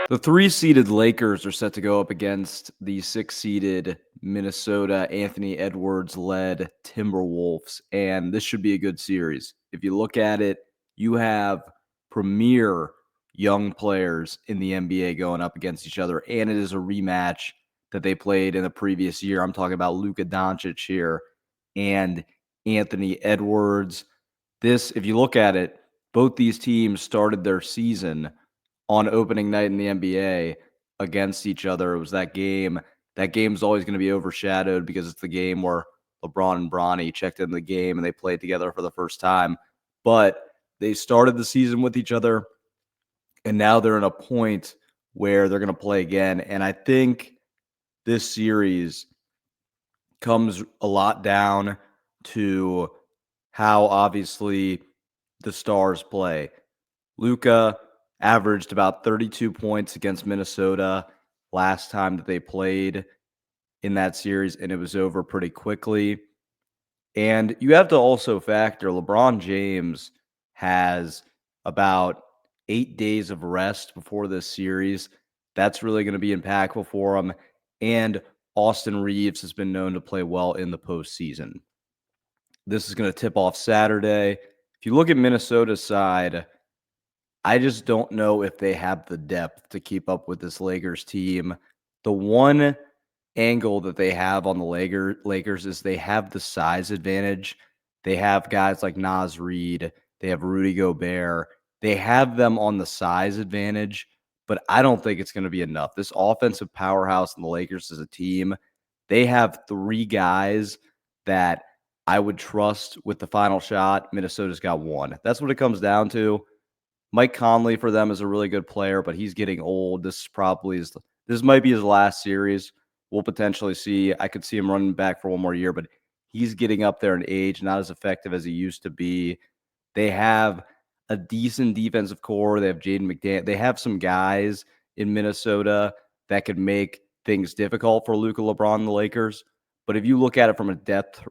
The three-seeded Lakers are set to go up against the six-seeded Minnesota Anthony Edwards-led Timberwolves, and this should be a good series. If you look at it, you have premier young players in the NBA going up against each other, and it is a rematch that they played in the previous year. I'm talking about Luka Dončić here and Anthony Edwards. If you look at it, both these teams started their season on opening night in the NBA against each other. It was that game. That game's always going to be overshadowed because it's the game where LeBron and Bronny checked in the game and they played together for the first time. But they started the season with each other, and now they're in a point where they're going to play again. And I think this series comes a lot down to how obviously the stars play. Luka averaged about 32 points against Minnesota last time that they played in that series, and it was over pretty quickly. And you have to also factor LeBron James has about 8 days of rest before this series. That's really going to be impactful for him. And Austin Reeves has been known to play well in the postseason. This is going to tip off Saturday. If you look at Minnesota's side, I just don't know if they have the depth to keep up with this Lakers team. The one angle that they have on the Lakers is they have the size advantage. They have guys like Naz Reid. They have Rudy Gobert. They have them on the size advantage, but I don't think it's going to be enough. This offensive powerhouse in the Lakers as a team, they have three guys that I would trust with the final shot. Minnesota's got one. That's what it comes down to. Mike Conley for them is a really good player, but he's getting old. This might be his last series. We'll potentially see. I could see him running back for one more year, but he's getting up there in age, not as effective as he used to be. They have a decent defensive core. They have Jaden McDaniels. They have some guys in Minnesota that could make things difficult for Luka, LeBron, and the Lakers. But if you look at it from a depth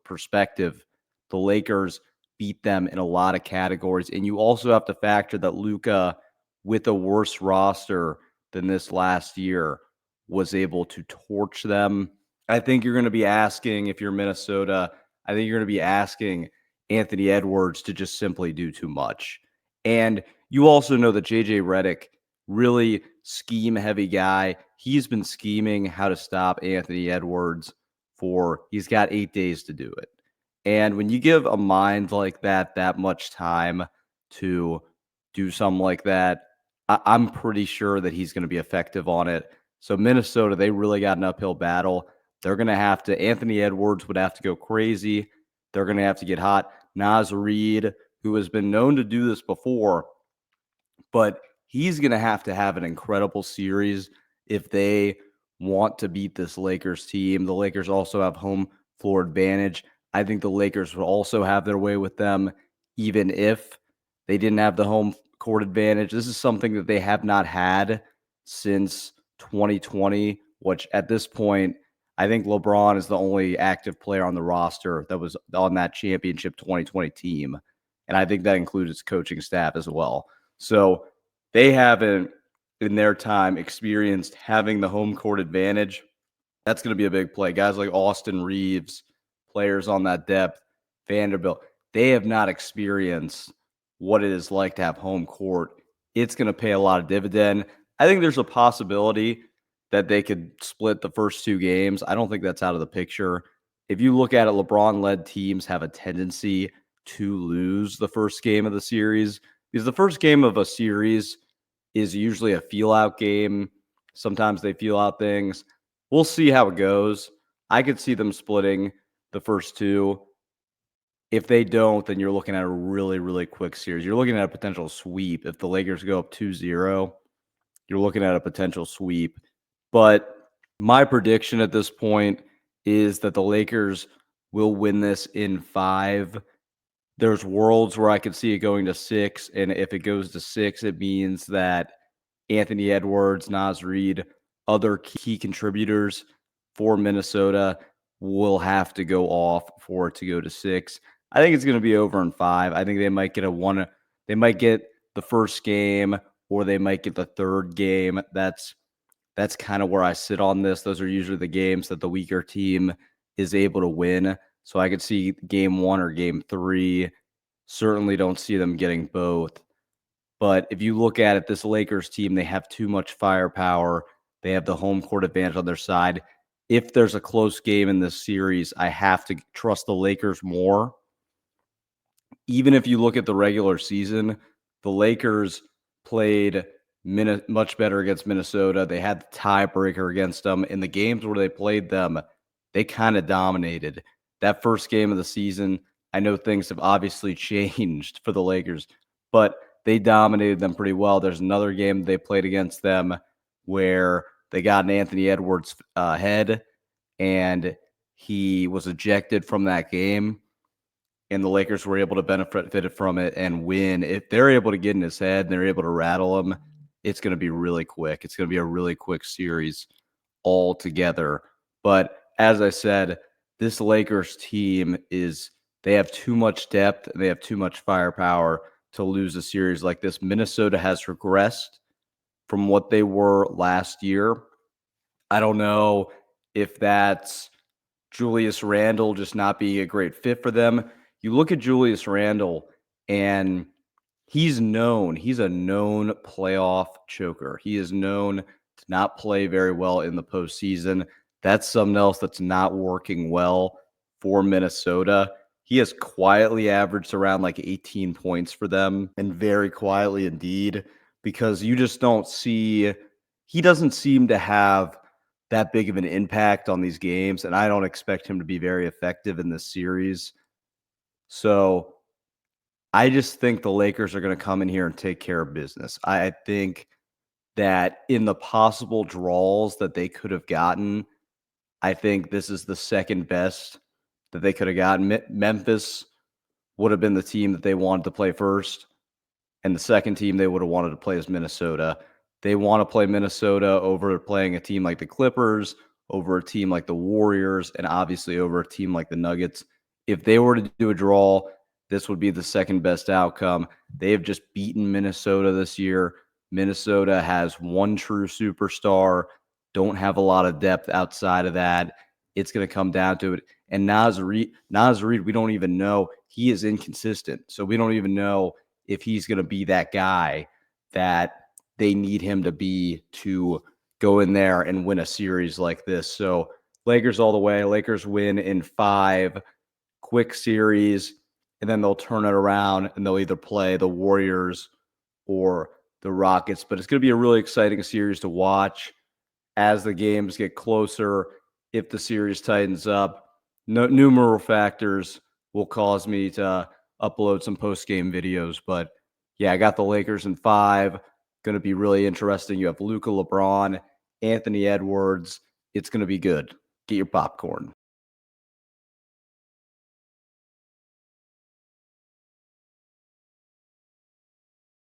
perspective, the Lakers beat them in a lot of categories. And you also have to factor that Luka, with a worse roster than this last year, was able to torch them. I think you're going to be asking, if you're Minnesota, I think you're going to be asking Anthony Edwards to just simply do too much. And you also know that JJ Redick, really scheme-heavy guy, he's been scheming how to stop Anthony Edwards he's got 8 days to do it. And when you give a mind like that much time to do something like that, I'm pretty sure that he's going to be effective on it. So Minnesota, they really got an uphill battle. They're going to have to, Anthony Edwards would have to go crazy. They're going to have to get hot. Naz Reid, who has been known to do this before, but he's going to have an incredible series if they want to beat this Lakers team. The Lakers also have home floor advantage. I think the Lakers would also have their way with them, even if they didn't have the home court advantage. This is something that they have not had since 2020, which at this point, I think LeBron is the only active player on the roster that was on that championship 2020 team. And I think that includes its coaching staff as well. So they haven't, in their time, experienced having the home court advantage. That's going to be a big play. Guys like Austin Reeves, players on that depth, Vanderbilt, they have not experienced what it is like to have home court. It's going to pay a lot of dividend. I think there's a possibility that they could split the first two games. I don't think that's out of the picture. If you look at it, LeBron-led teams have a tendency to lose the first game of the series because the first game of a series is usually a feel-out game. Sometimes they feel out things. We'll see how it goes. I could see them splitting the first two. If they don't, then you're looking at a really, really quick series. You're looking at a potential sweep. If the Lakers go up 2-0, you're looking at a potential sweep. But my prediction at this point is that the Lakers will win this in 5. There's worlds where I could see it going to 6, and if it goes to 6, it means that Anthony Edwards, Naz Reid, other key contributors for Minnesota will have to go off for it to go to 6. I think it's going to be over in 5. I think they might get the first game or they might get the third game. That's kind of where I sit on this. Those are usually the games that the weaker team is able to win. So I could see game 1 or game 3. Certainly don't see them getting both. But if you look at it, this Lakers team, they have too much firepower. They have the home court advantage on their side. If there's a close game in this series, I have to trust the Lakers more. Even if you look at the regular season, the Lakers played much better against Minnesota. They had the tiebreaker against them. In the games where they played them, they kind of dominated. That first game of the season, I know things have obviously changed for the Lakers, but they dominated them pretty well. There's another game they played against them where they got an Anthony Edwards head, and he was ejected from that game, and the Lakers were able to benefit from it and win. If they're able to get in his head and they're able to rattle him, it's going to be really quick. It's going to be a really quick series altogether. But as I said, this Lakers team they have too much depth and they have too much firepower to lose a series like this. Minnesota has regressed from what they were last year. I don't know if that's Julius Randle just not being a great fit for them. You look at Julius Randle, and he's a known playoff choker. He is known to not play very well in the postseason. That's something else that's not working well for Minnesota. He has quietly averaged around like 18 points for them, and very quietly indeed, because you just don't see, he doesn't seem to have that big of an impact on these games, and I don't expect him to be very effective in this series. So I just think the Lakers are going to come in here and take care of business. I think that in the possible draws that they could have gotten, I think this is the second best that they could have gotten. Memphis would have been the team that they wanted to play first, and the second team they would have wanted to play is Minnesota. They want to play Minnesota over playing a team like the Clippers, over a team like the Warriors, and obviously over a team like the Nuggets. If they were to do a draw, this would be the second best outcome. They have just beaten Minnesota this year. Minnesota has one true superstar, don't have a lot of depth outside of that. It's going to come down to it. And Naz Reid, we don't even know. He is inconsistent. So we don't even know if he's going to be that guy that they need him to be to go in there and win a series like this. So Lakers all the way. Lakers win in 5, quick series, and then they'll turn it around and they'll either play the Warriors or the Rockets. But it's going to be a really exciting series to watch as the games get closer. If the series tightens up, numerous factors will cause me to upload some post-game videos. But yeah, I got the Lakers in 5. Going to be really interesting. You have Luka, LeBron, Anthony Edwards. It's going to be good. Get your popcorn.